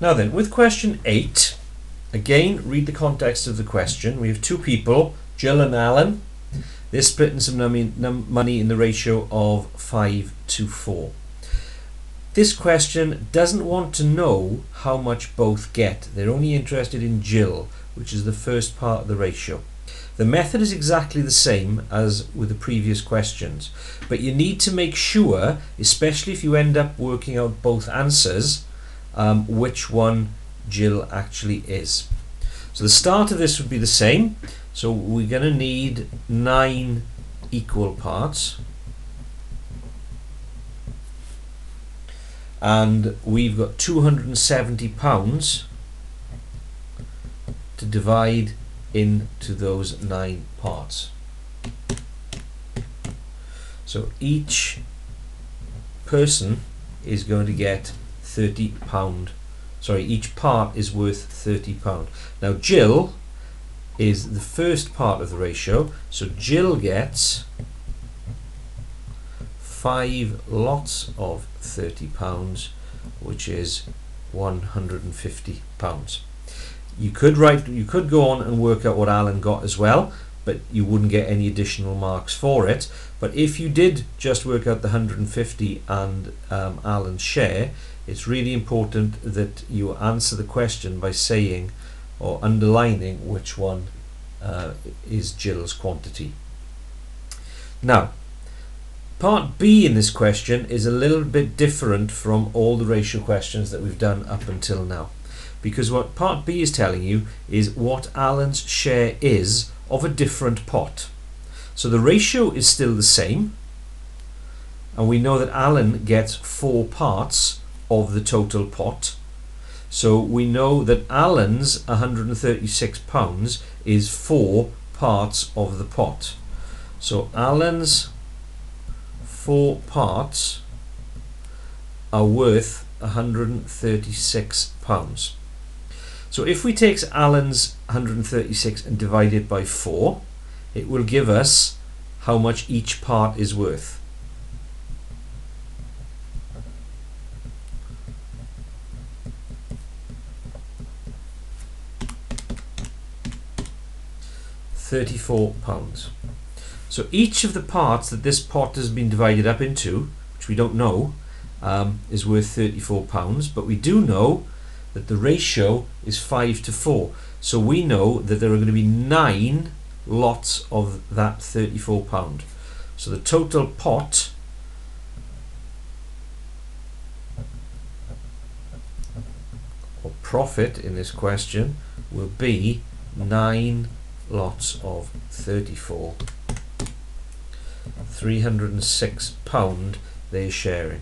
Now then, with question 8, again, read the context of the question. We have two people, Jill and Alan. They're splitting some money in the ratio of 5 to 4. This question doesn't want to know how much both get. They're only interested in Jill, which is the first part of the ratio. The method is exactly the same as with the previous questions, but you need to make sure, especially if you end up working out both answers, which one Jill actually is. So the start of this would be the same. So we're going to need 9 equal parts. And we've got £270 to divide into those 9 parts. So each person is going to get £30. Sorry, each part is worth £30. Now Jill is the first part of the ratio, so Jill gets 5 lots of £30, which is £150. You could go on and work out what Alan got as well, but you wouldn't get any additional marks for it. But if you did just work out the 150 and Alan's share, it's really important that you answer the question by saying or underlining which one is Jill's quantity. Now, part B in this question is a little bit different from all the ratio questions that we've done up until now, because what part B is telling you is what Alan's share is of a different pot. So the ratio is still the same, and we know that Alan gets 4 parts of the total pot. So we know that Alan's £136 is 4 parts of the pot. So Alan's 4 parts are worth £136. So if we take Alan's 136 and divide it by 4, it will give us how much each part is worth. £34. So each of the parts that this pot has been divided up into, which we don't know, is worth £34, but we do know that the ratio is 5 to 4. So we know that there are going to be 9 lots of that £34. So the total pot or profit in this question will be 9 lots of 34. £306 they're sharing.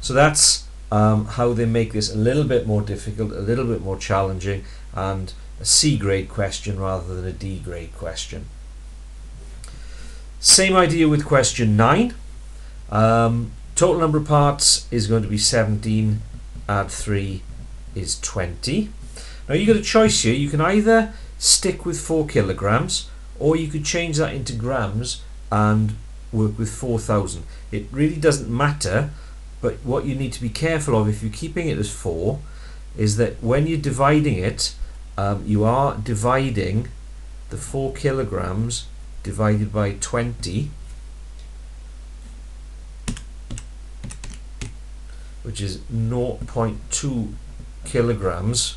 So that's how they make this a little bit more difficult, a little bit more challenging, and a C grade question rather than a D grade question. Same idea with question 9. Total number of parts is going to be 17, add 3 is 20. Now you've got a choice here. You can either stick with 4 kilograms, or you could change that into grams and work with 4,000. It really doesn't matter, but what you need to be careful of if you're keeping it as 4 is that when you're dividing it, you are dividing the 4 kilograms divided by 20, which is 0.2 kilograms.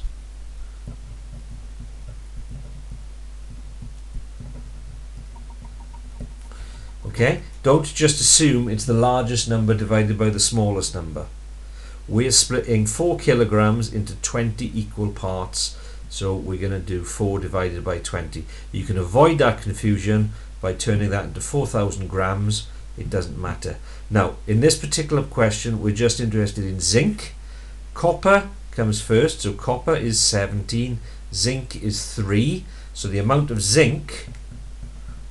Okay, don't just assume it's the largest number divided by the smallest number. We're splitting 4 kilograms into 20 equal parts, so we're going to do 4 divided by 20. You can avoid that confusion by turning that into 4,000 grams. It doesn't matter. Now, in this particular question, we're just interested in zinc. Copper comes first, so copper is 17, zinc is 3, so the amount of zinc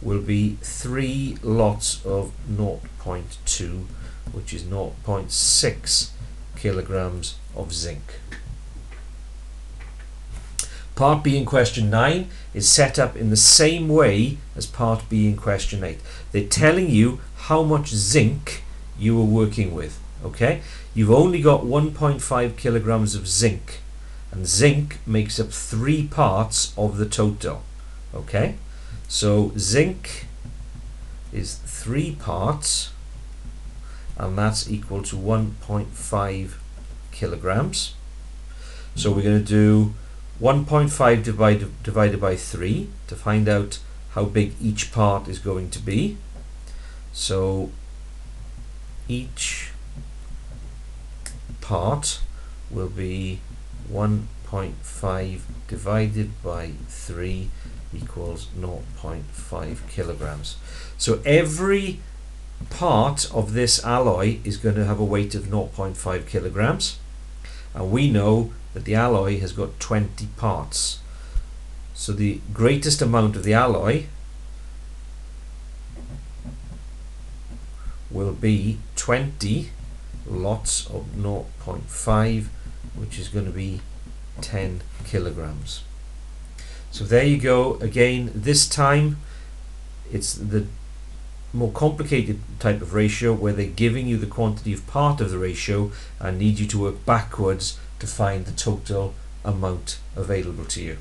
will be 3 lots of 0.2, which is 0.6 kilograms of zinc. Part B in question 9 is set up in the same way as part B in question 8. They're telling you how much zinc you are working with. Okay, you've only got 1.5 kilograms of zinc and zinc makes up 3 parts of the total. Okay, so zinc is 3 parts, and that's equal to 1.5 kilograms. So we're going to do 1.5 divided by 3 to find out how big each part is going to be. So each part will be 1.5 divided by 3 equals 0.5 kilograms. So every part of this alloy is going to have a weight of 0.5 kilograms, and we know that the alloy has got 20 parts. So the greatest amount of the alloy will be 20 lots of 0.5, which is going to be 10 kilograms. So there you go. Again, this time it's the more complicated type of ratio where they're giving you the quantity of part of the ratio and need you to work backwards to find the total amount available to you.